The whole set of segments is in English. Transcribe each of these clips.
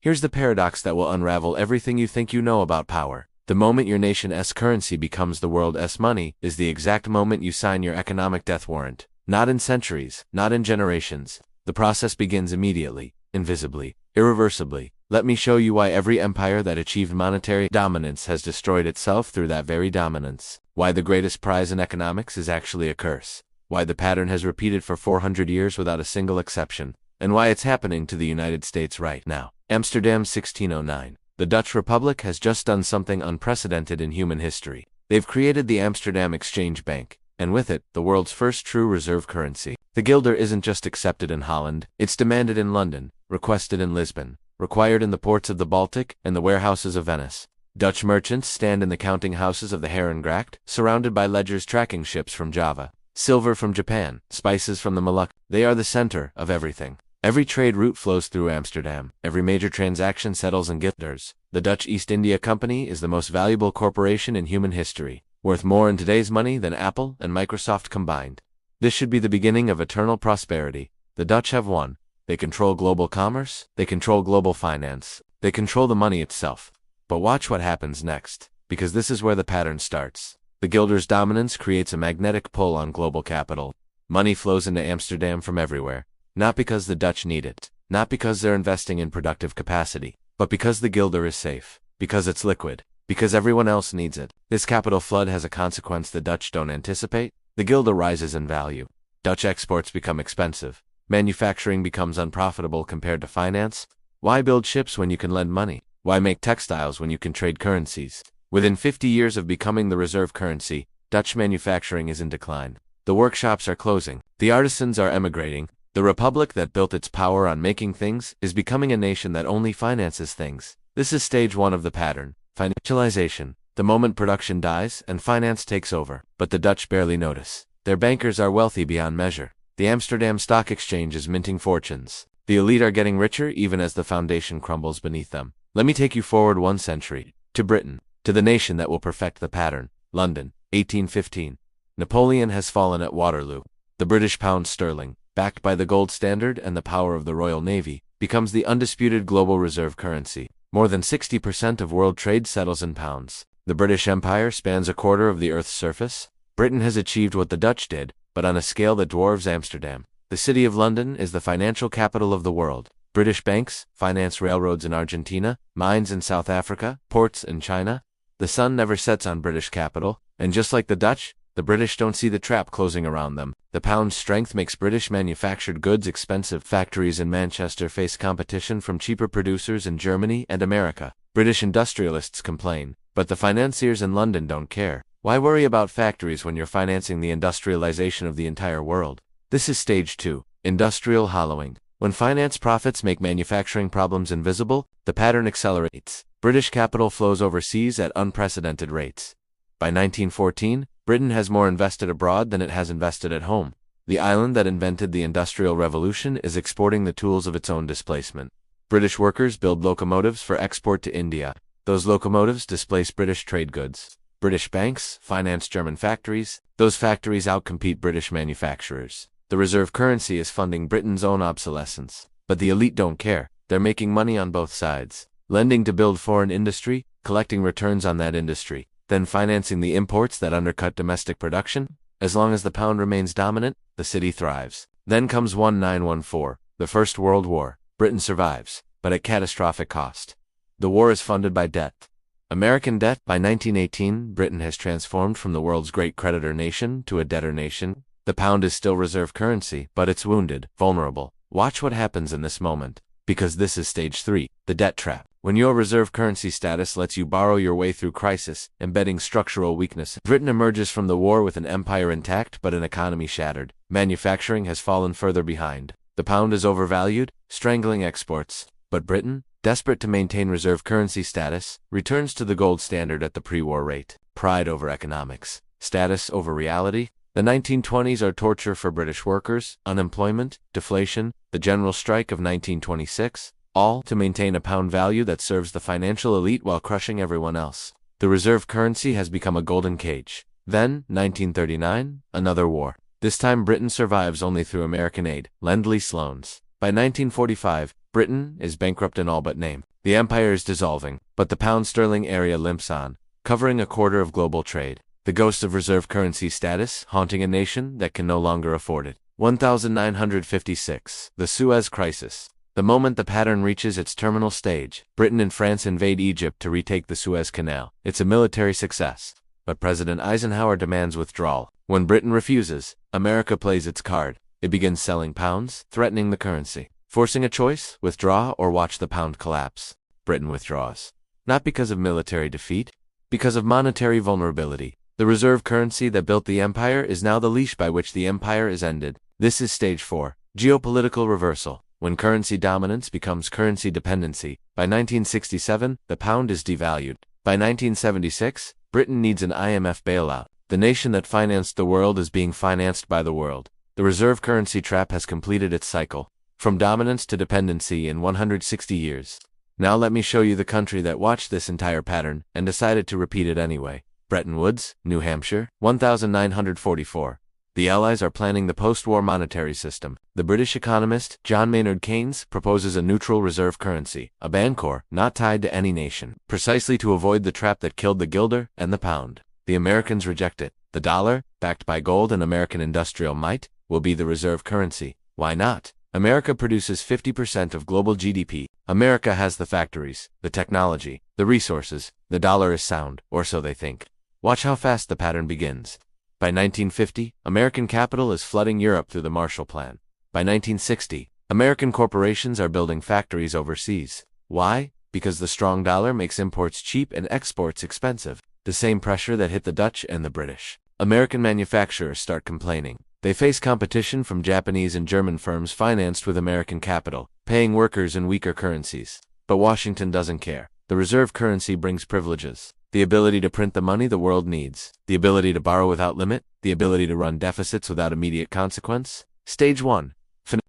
Here's the paradox that will unravel everything you think you know about power. The moment your nation's currency becomes the world's money is the exact moment you sign your economic death warrant. Not in centuries, not in generations. The process begins immediately, invisibly, irreversibly. Let me show you why every empire that achieved monetary dominance has destroyed itself through that very dominance. Why the greatest prize in economics is actually a curse. Why the pattern has repeated for 400 years without a single exception. And why it's happening to the United States right now. Amsterdam 1609. The Dutch Republic has just done something unprecedented in human history. They've created the Amsterdam Exchange Bank, and with it, the world's first true reserve currency. The guilder isn't just accepted in Holland, it's demanded in London, requested in Lisbon, required in the ports of the Baltic and the warehouses of Venice. Dutch merchants stand in the counting houses of the Herengracht, surrounded by ledgers tracking ships from Java, silver from Japan, spices from the Molucca. They are the center of everything. Every trade route flows through Amsterdam. Every major transaction settles in guilders. The Dutch East India Company is the most valuable corporation in human history, worth more in today's money than Apple and Microsoft combined. This should be the beginning of eternal prosperity. The Dutch have won. They control global commerce. They control global finance. They control the money itself. But watch what happens next, because this is where the pattern starts. The guilder's dominance creates a magnetic pull on global capital. Money flows into Amsterdam from everywhere. Not because the Dutch need it, not because they're investing in productive capacity, but because the guilder is safe, because it's liquid, because everyone else needs it. This capital flood has a consequence the Dutch don't anticipate. The guilder rises in value. Dutch exports become expensive. Manufacturing becomes unprofitable compared to finance. Why build ships when you can lend money? Why make textiles when you can trade currencies? Within 50 years of becoming the reserve currency, Dutch manufacturing is in decline. The workshops are closing. The artisans are emigrating. The republic that built its power on making things is becoming a nation that only finances things. This is stage one of the pattern, financialization. The moment production dies and finance takes over. But the Dutch barely notice. Their bankers are wealthy beyond measure. The Amsterdam Stock Exchange is minting fortunes. The elite are getting richer even as the foundation crumbles beneath them. Let me take you forward 1 century, to Britain, to the nation that will perfect the pattern. London, 1815. Napoleon has fallen at Waterloo. The British pound sterling, backed by the gold standard and the power of the Royal Navy, becomes the undisputed global reserve currency. More than 60% of world trade settles in pounds. The British Empire spans a quarter of the Earth's surface. Britain has achieved what the Dutch did, but on a scale that dwarfs Amsterdam. The city of London is the financial capital of the world. British banks finance railroads in Argentina, mines in South Africa, ports in China. The sun never sets on British capital, and just like the Dutch, the British don't see the trap closing around them. The pound's strength makes British manufactured goods expensive. Factories in Manchester face competition from cheaper producers in Germany and America. British industrialists complain, but the financiers in London don't care. Why worry about factories when you're financing the industrialization of the entire world? This is stage 2, industrial hollowing. When finance profits make manufacturing problems invisible, the pattern accelerates. British capital flows overseas at unprecedented rates. By 1914, Britain has more invested abroad than it has invested at home. The island that invented the Industrial Revolution is exporting the tools of its own displacement. British workers build locomotives for export to India. Those locomotives displace British trade goods. British banks finance German factories. Those factories outcompete British manufacturers. The reserve currency is funding Britain's own obsolescence. But the elite don't care. They're making money on both sides. Lending to build foreign industry, collecting returns on that industry, then financing the imports that undercut domestic production. As long as the pound remains dominant, the city thrives. Then comes 1914, the First World War. Britain survives, but at catastrophic cost. The war is funded by debt. American debt. By 1918, Britain has transformed from the world's great creditor nation to a debtor nation. The pound is still reserve currency, but it's wounded, vulnerable. Watch what happens in this moment, because this is stage 3, the debt trap. When your reserve currency status lets you borrow your way through crisis, embedding structural weakness, Britain emerges from the war with an empire intact but an economy shattered. Manufacturing has fallen further behind. The pound is overvalued, strangling exports. But Britain, desperate to maintain reserve currency status, returns to the gold standard at the pre-war rate. Pride over economics. Status over reality. The 1920s are torture for British workers, unemployment, deflation, the general strike of 1926, all to maintain a pound value that serves the financial elite while crushing everyone else. The reserve currency has become a golden cage. Then, 1939, another war. This time Britain survives only through American aid, Lend-Lease loans. By 1945, Britain is bankrupt in all but name. The empire is dissolving, but the pound-sterling area limps on, covering a quarter of global trade. The ghost of reserve currency status haunting a nation that can no longer afford it. 1956. The Suez Crisis. The moment the pattern reaches its terminal stage, Britain and France invade Egypt to retake the Suez Canal. It's a military success. But President Eisenhower demands withdrawal. When Britain refuses, America plays its card. It begins selling pounds, threatening the currency. Forcing a choice, withdraw or watch the pound collapse. Britain withdraws. Not because of military defeat, because of monetary vulnerability. The reserve currency that built the empire is now the leash by which the empire is ended. This is stage 4. Geopolitical reversal. When currency dominance becomes currency dependency. By 1967, the pound is devalued. By 1976, Britain needs an IMF bailout. The nation that financed the world is being financed by the world. The reserve currency trap has completed its cycle. From dominance to dependency in 160 years. Now let me show you the country that watched this entire pattern and decided to repeat it anyway. Bretton Woods, New Hampshire, 1944. The Allies are planning the post-war monetary system. The British economist, John Maynard Keynes, proposes a neutral reserve currency, a bancor, not tied to any nation, precisely to avoid the trap that killed the guilder and the pound. The Americans reject it. The dollar, backed by gold and American industrial might, will be the reserve currency. Why not? America produces 50% of global GDP. America has the factories, the technology, the resources. The dollar is sound, or so they think. Watch how fast the pattern begins. By 1950, American capital is flooding Europe through the Marshall Plan. By 1960, American corporations are building factories overseas. Why? Because the strong dollar makes imports cheap and exports expensive. The same pressure that hit the Dutch and the British. American manufacturers start complaining. They face competition from Japanese and German firms financed with American capital, paying workers in weaker currencies. But Washington doesn't care. The reserve currency brings privileges. The ability to print the money the world needs. The ability to borrow without limit. The ability to run deficits without immediate consequence. Stage 1.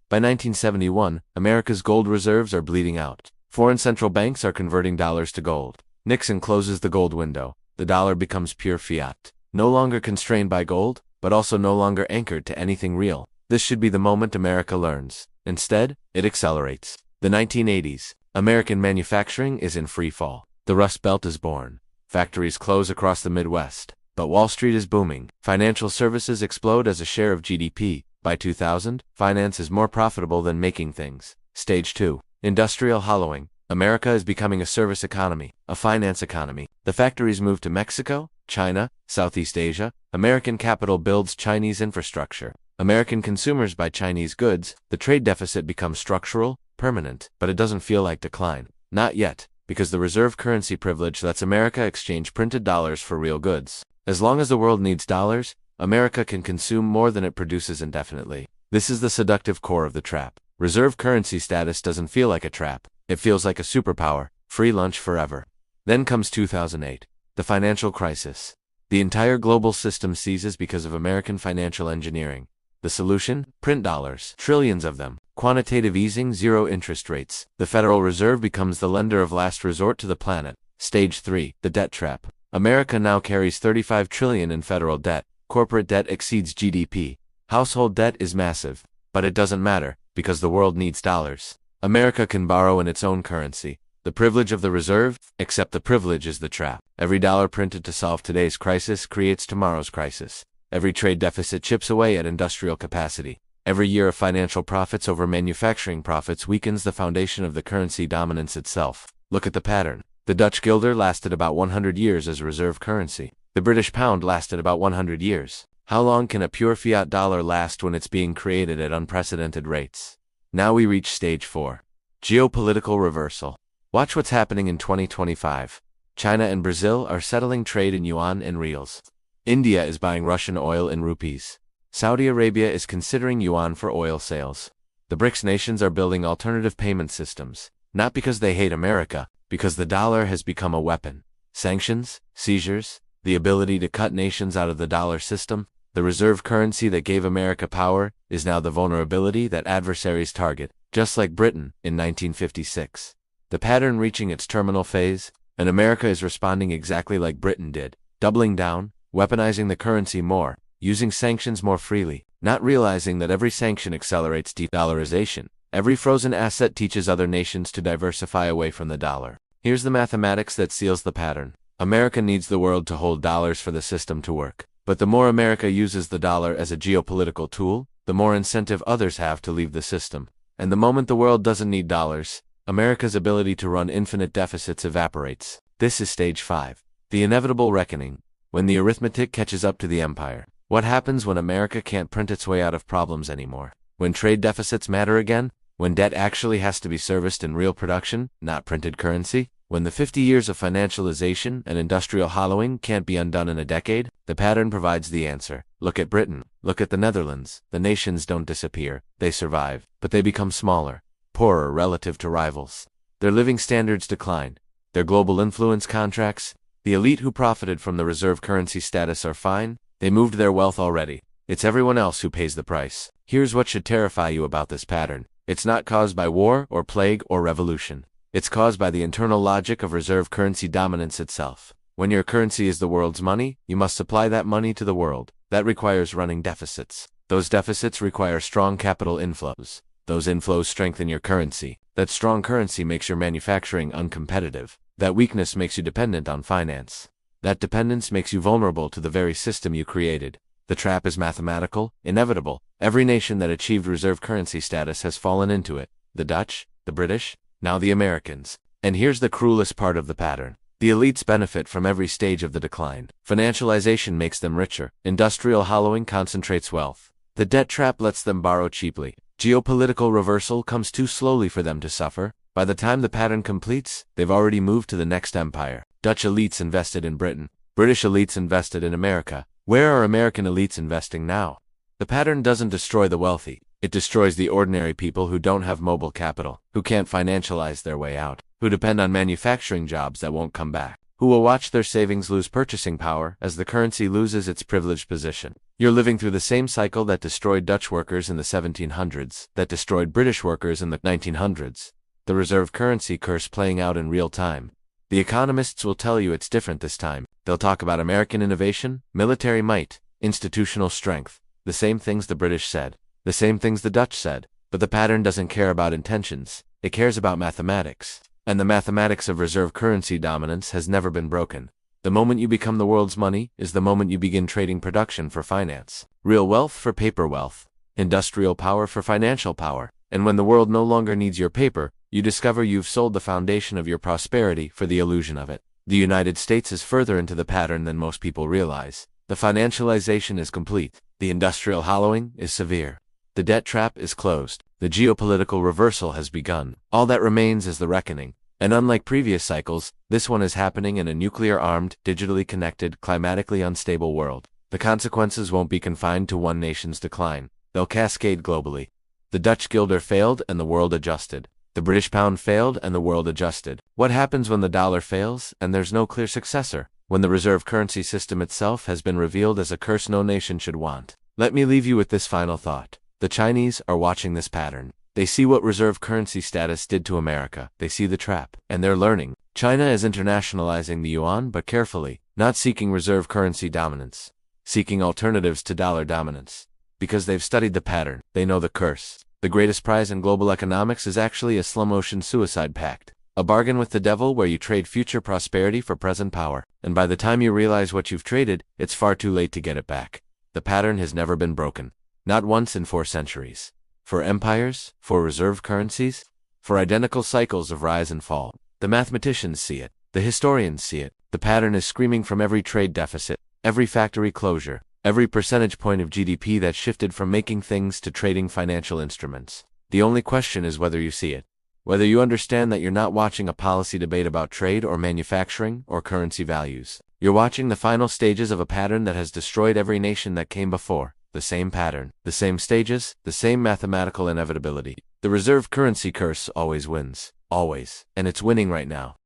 By 1971, America's gold reserves are bleeding out. Foreign central banks are converting dollars to gold. Nixon closes the gold window. The dollar becomes pure fiat. No longer constrained by gold, but also no longer anchored to anything real. This should be the moment America learns. Instead, it accelerates. The 1980s. American manufacturing is in free fall. The Rust Belt is born. Factories close across the Midwest. But Wall Street is booming. Financial services explode as a share of GDP. By 2000, finance is more profitable than making things. Stage 2. Industrial hollowing. America is becoming a service economy, a finance economy. The factories move to Mexico, China, Southeast Asia. American capital builds Chinese infrastructure. American consumers buy Chinese goods. The trade deficit becomes structural, permanent, but it doesn't feel like decline. Not yet, because the reserve currency privilege lets America exchange printed dollars for real goods. As long as the world needs dollars, America can consume more than it produces indefinitely. This is the seductive core of the trap. Reserve currency status doesn't feel like a trap. It feels like a superpower, free lunch forever. Then comes 2008, the financial crisis. The entire global system seizes because of American financial engineering. The solution? Print dollars, trillions of them. Quantitative easing, zero interest rates. The Federal Reserve becomes the lender of last resort to the planet. Stage 3, the debt trap. America now carries $35 trillion in federal debt. Corporate debt exceeds GDP. Household debt is massive. But it doesn't matter, because the world needs dollars. America can borrow in its own currency. The privilege of the reserve, except the privilege is the trap. Every dollar printed to solve today's crisis creates tomorrow's crisis. Every trade deficit chips away at industrial capacity. Every year of financial profits over manufacturing profits weakens the foundation of the currency dominance itself. Look at the pattern. The Dutch guilder lasted about 100 years as a reserve currency. The British pound lasted about 100 years. How long can a pure fiat dollar last when it's being created at unprecedented rates? Now we reach stage 4. Geopolitical reversal. Watch what's happening in 2025. China and Brazil are settling trade in yuan and reals. India is buying Russian oil in rupees. Saudi Arabia is considering yuan for oil sales. The BRICS nations are building alternative payment systems, not because they hate America, because the dollar has become a weapon. Sanctions, seizures, the ability to cut nations out of the dollar system, the reserve currency that gave America power, is now the vulnerability that adversaries target, just like Britain in 1956. The pattern reaching its terminal phase, and America is responding exactly like Britain did, doubling down, weaponizing the currency more, using sanctions more freely, not realizing that every sanction accelerates dedollarization. Every frozen asset teaches other nations to diversify away from the dollar. Here's the mathematics that seals the pattern. America needs the world to hold dollars for the system to work. But the more America uses the dollar as a geopolitical tool, the more incentive others have to leave the system. And the moment the world doesn't need dollars, America's ability to run infinite deficits evaporates. This is stage 5. The inevitable reckoning. When the arithmetic catches up to the empire. What happens when America can't print its way out of problems anymore? When trade deficits matter again? When debt actually has to be serviced in real production, not printed currency? When the 50 years of financialization and industrial hollowing can't be undone in a decade? The pattern provides the answer. Look at Britain. Look at the Netherlands. The nations don't disappear. They survive. But they become smaller, poorer relative to rivals. Their living standards decline. Their global influence contracts. The elite who profited from the reserve currency status are fine. They moved their wealth already. It's everyone else who pays the price. Here's what should terrify you about this pattern. It's not caused by war or plague or revolution. It's caused by the internal logic of reserve currency dominance itself. When your currency is the world's money, you must supply that money to the world. That requires running deficits. Those deficits require strong capital inflows. Those inflows strengthen your currency. That strong currency makes your manufacturing uncompetitive. That weakness makes you dependent on finance. That dependence makes you vulnerable to the very system you created. The trap is mathematical, inevitable. Every nation that achieved reserve currency status has fallen into it. The Dutch, the British, now the Americans. And here's the cruelest part of the pattern. The elites benefit from every stage of the decline. Financialization makes them richer. Industrial hollowing concentrates wealth. The debt trap lets them borrow cheaply. Geopolitical reversal comes too slowly for them to suffer. By the time the pattern completes, they've already moved to the next empire. Dutch elites invested in Britain. British elites invested in America. Where are American elites investing now? The pattern doesn't destroy the wealthy. It destroys the ordinary people who don't have mobile capital, who can't financialize their way out, who depend on manufacturing jobs that won't come back, who will watch their savings lose purchasing power as the currency loses its privileged position. You're living through the same cycle that destroyed Dutch workers in the 1700s, that destroyed British workers in the 1900s. The reserve currency curse playing out in real time. The economists will tell you it's different this time. They'll talk about American innovation, military might, institutional strength, the same things the British said. The same things the Dutch said, but the pattern doesn't care about intentions. It cares about mathematics. And the mathematics of reserve currency dominance has never been broken. The moment you become the world's money is the moment you begin trading production for finance. Real wealth for paper wealth. Industrial power for financial power. And when the world no longer needs your paper, you discover you've sold the foundation of your prosperity for the illusion of it. The United States is further into the pattern than most people realize. The financialization is complete. The industrial hollowing is severe. The debt trap is closed. The geopolitical reversal has begun. All that remains is the reckoning. And unlike previous cycles, this one is happening in a nuclear-armed, digitally connected, climatically unstable world. The consequences won't be confined to one nation's decline. They'll cascade globally. The Dutch guilder failed and the world adjusted. The British pound failed and the world adjusted. What happens when the dollar fails and there's no clear successor? When the reserve currency system itself has been revealed as a curse no nation should want. Let me leave you with this final thought. The Chinese are watching this pattern. They see what reserve currency status did to America. They see the trap, and they're learning. China is internationalizing the yuan, but carefully, not seeking reserve currency dominance, seeking alternatives to dollar dominance. Because they've studied the pattern, they know the curse. The greatest prize in global economics is actually a slow-motion suicide pact. A bargain with the devil where you trade future prosperity for present power. And by the time you realize what you've traded, it's far too late to get it back. The pattern has never been broken. Not once in 4 centuries. For empires, for reserve currencies, for identical cycles of rise and fall. The mathematicians see it. The historians see it. The pattern is screaming from every trade deficit, every factory closure, every percentage point of GDP that shifted from making things to trading financial instruments. The only question is whether you see it. Whether you understand that you're not watching a policy debate about trade or manufacturing or currency values. You're watching the final stages of a pattern that has destroyed every nation that came before. The same pattern, the same stages, the same mathematical inevitability. The reserve currency curse always wins. Always. And it's winning right now.